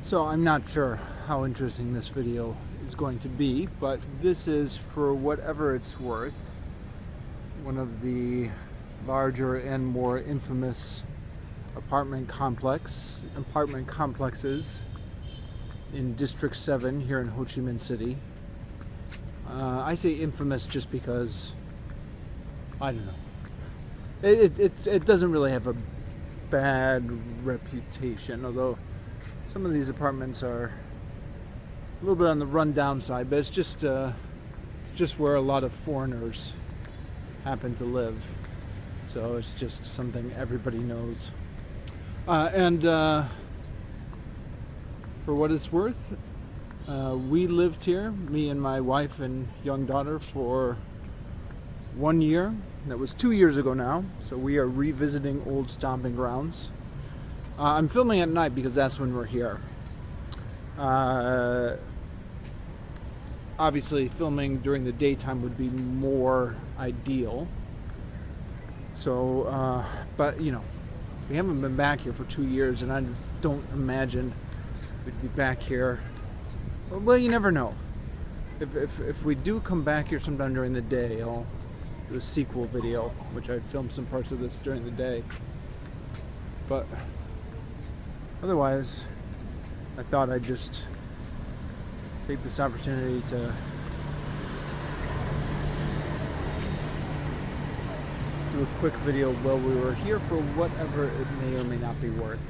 So I'm not sure how interesting this video is going to be, but this is, for whatever it's worth, one of the larger and more infamous apartment complexes in District 7 here in Ho Chi Minh City. I say infamous just because, I don't know, it doesn't really have a bad reputation, although some of these apartments are a little bit on the rundown side, but it's just where a lot of foreigners happen to live. So it's just something everybody knows. And for what it's worth, we lived here, me and my wife and young daughter, for 1 year. That was 2 years ago now, so we are revisiting old stomping grounds. I'm filming at night because that's when we're here. Obviously, filming during the daytime would be more ideal. So, but you know, we haven't been back here for 2 years, and I don't imagine we'd be back here. Well, you never know. If we do come back here sometime during the day, I'll do a sequel video, which I filmed some parts of this during the day. But otherwise, I thought I'd just take this opportunity to do a quick video while we were here for whatever it may or may not be worth.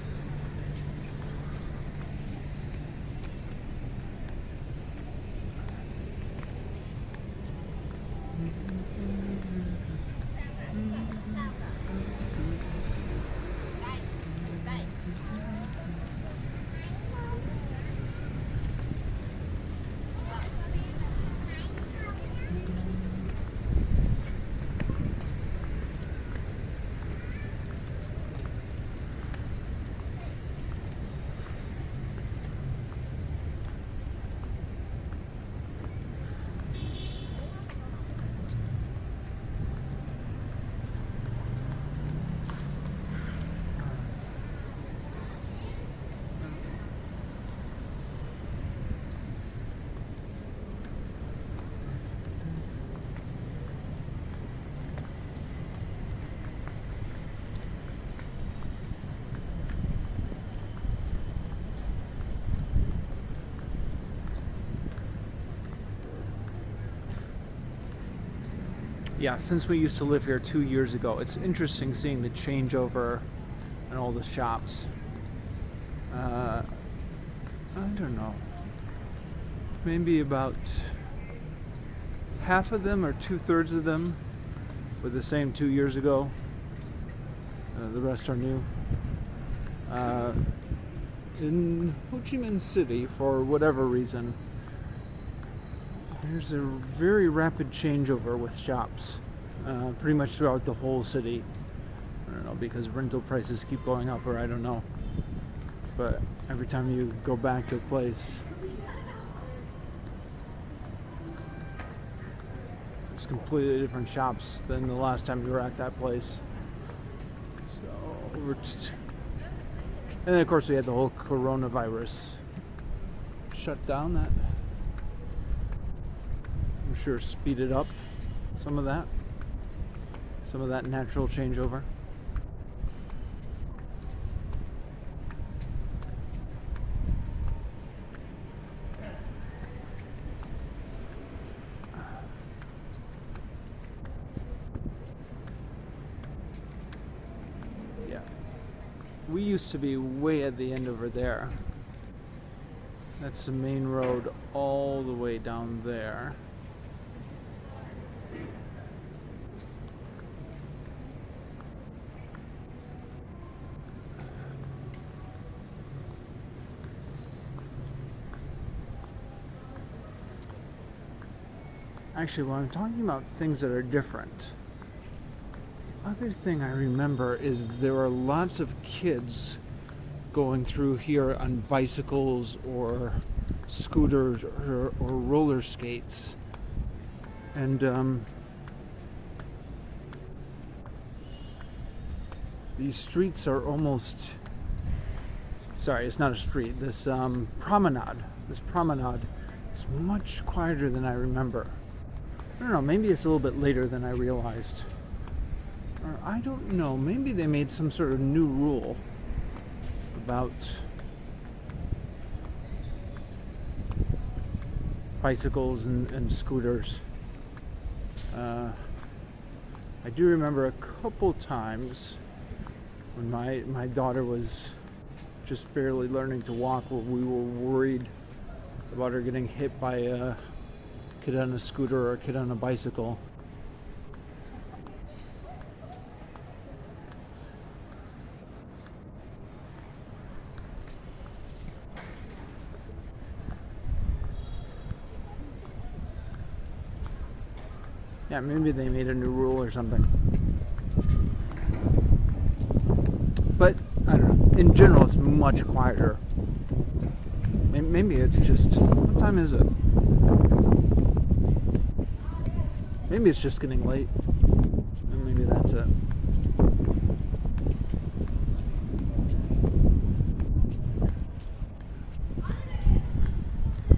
Yeah, since we used to live here 2 years ago, it's interesting seeing the changeover and all the shops. I don't know. Maybe about half of them or 2/3 of them were the same 2 years ago. The rest are new. In Ho Chi Minh City, for whatever reason, there's a very rapid changeover with shops, pretty much throughout the whole city. I don't know, because rental prices keep going up, or I don't know. But every time you go back to a place, there's completely different shops than the last time you were at that place. So, and then of course we had the whole coronavirus shutdown that I'm sure speeded up some of that natural changeover. Yeah, we used to be way at the end over there. That's the main road all the way down there. Actually, when I'm talking about things that are different, other thing I remember is there are lots of kids going through here on bicycles or scooters or roller skates. And these streets are almost sorry, it's not a street. This promenade. This promenade is much quieter than I remember. I don't know. Maybe it's a little bit later than I realized. Or I don't know. Maybe they made some sort of new rule about bicycles and scooters. I do remember a couple times when my daughter was just barely learning to walk, where we were worried about her getting hit by a kid on a scooter or a kid on a bicycle. Yeah, maybe they made a new rule or something. But, I don't know. In general, it's much quieter. Maybe it's just... What time is it? Maybe it's just getting late. And maybe that's it.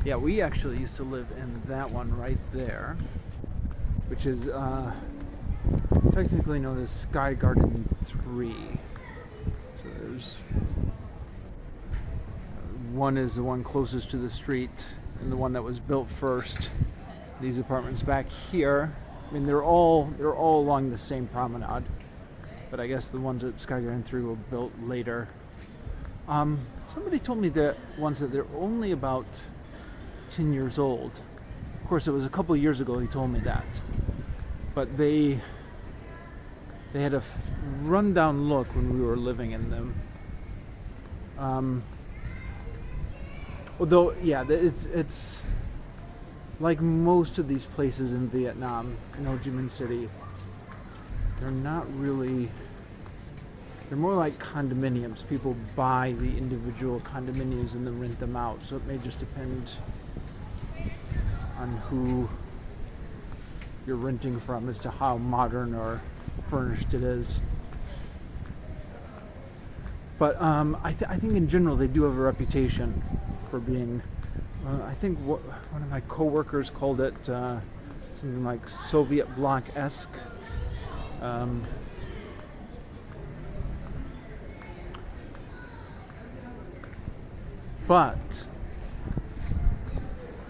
Yeah, we actually used to live in that one right there, which is technically known as Sky Garden 3. So there's one is the one closest to the street and the one that was built first. These apartments back here, I mean they're all along the same promenade, but I guess the ones at Sky Garden 3 were built later. Somebody told me that once that they're only about 10 years old. Of course, it was a couple of years ago he told me that. But they had a rundown look when we were living in them. Although, yeah, it's like most of these places in Vietnam, in Ho Chi Minh City, they're not really... They're more like condominiums. People buy the individual condominiums and then rent them out. So it may just depend on who you're renting from as to how modern or furnished it is. But I think in general they do have a reputation for being, I think one of my coworkers called it something like Soviet bloc-esque. But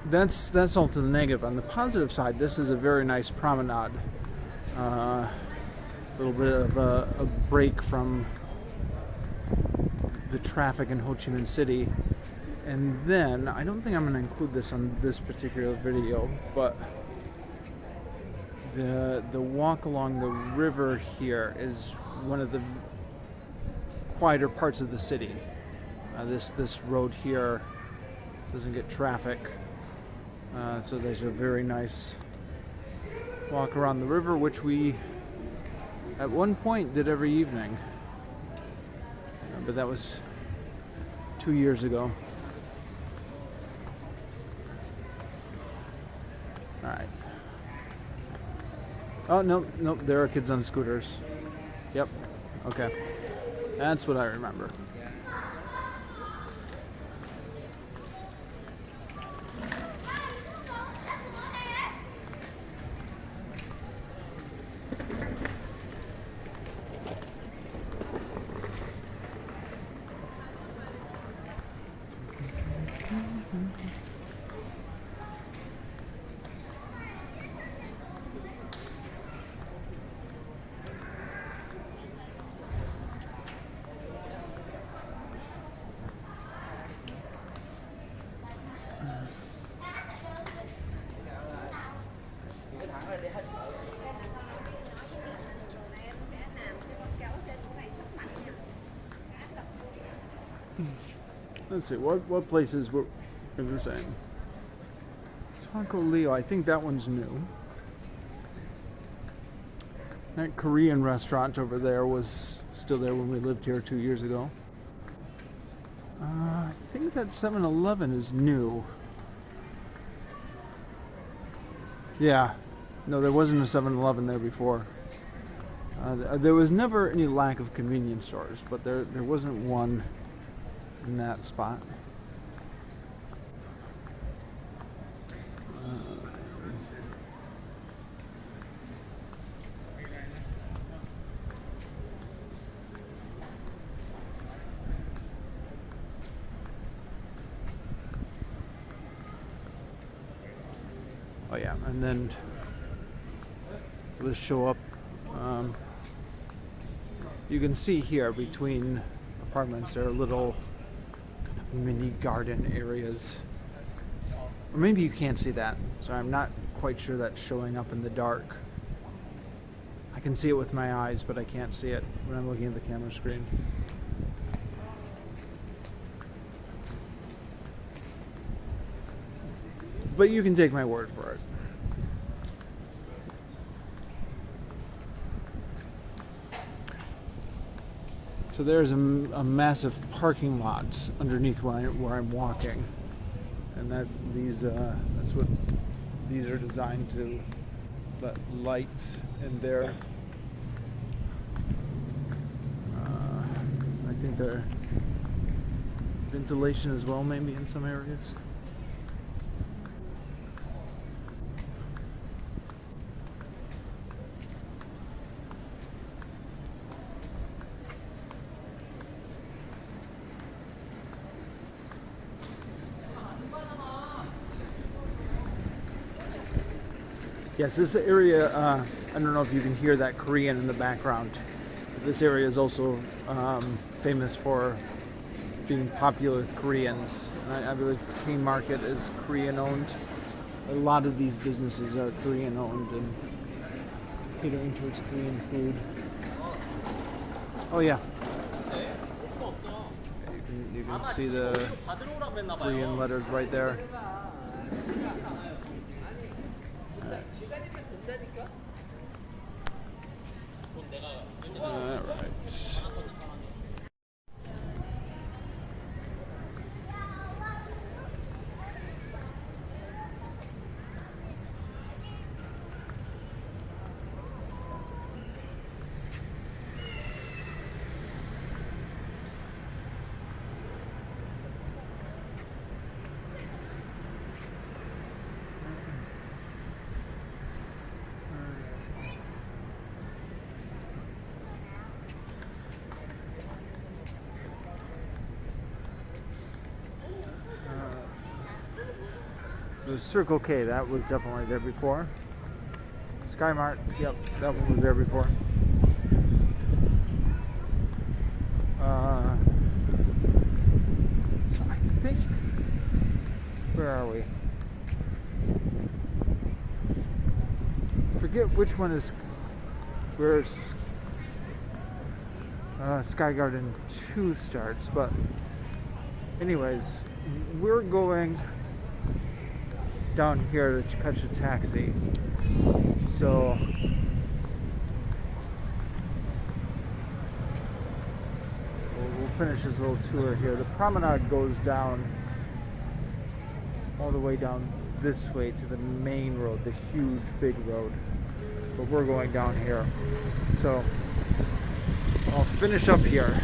that's all to the negative. On the positive side, this is a very nice promenade. A little bit of a break from the traffic in Ho Chi Minh City. And then, I don't think I'm going to include this on this particular video, but the walk along the river here is one of the quieter parts of the city. This road here doesn't get traffic. So there's a very nice walk around the river, which we at one point did every evening. But that was 2 years ago. Alright. Oh, nope, there are kids on scooters. Yep, okay. That's what I remember. Let's see, what places were the same? Taco Leo, I think that one's new. That Korean restaurant over there was still there when we lived here 2 years ago. I think that 7-Eleven is new. Yeah, no, there wasn't a 7-Eleven there before. There was never any lack of convenience stores, but there wasn't one in that spot. Oh yeah, and then let's show up. You can see here between apartments there are little kind of mini garden areas. Or maybe you can't see that. So I'm not quite sure that's showing up in the dark. I can see it with my eyes, but I can't see it when I'm looking at the camera screen. But you can take my word for it. So there's a massive parking lot underneath where I'm walking, and that's what these are designed to let light in there. I think they're ventilation as well, maybe in some areas. Yes, this area, I don't know if you can hear that Korean in the background. This area is also famous for being popular with Koreans. And I believe King Market is Korean owned. A lot of these businesses are Korean owned and catering towards Korean food. Oh yeah. You can see the Korean letters right there. Alright. The Circle K, that was definitely there before. Sky Mart, yep, that one was there before. So I think, where are we? Forget which one is where Sky Garden 2 starts, but anyways, we're going down here to catch a taxi. So we'll finish this little tour here. The promenade goes down all the way down this way to the main road, the huge big road. But we're going down here. So I'll finish up here.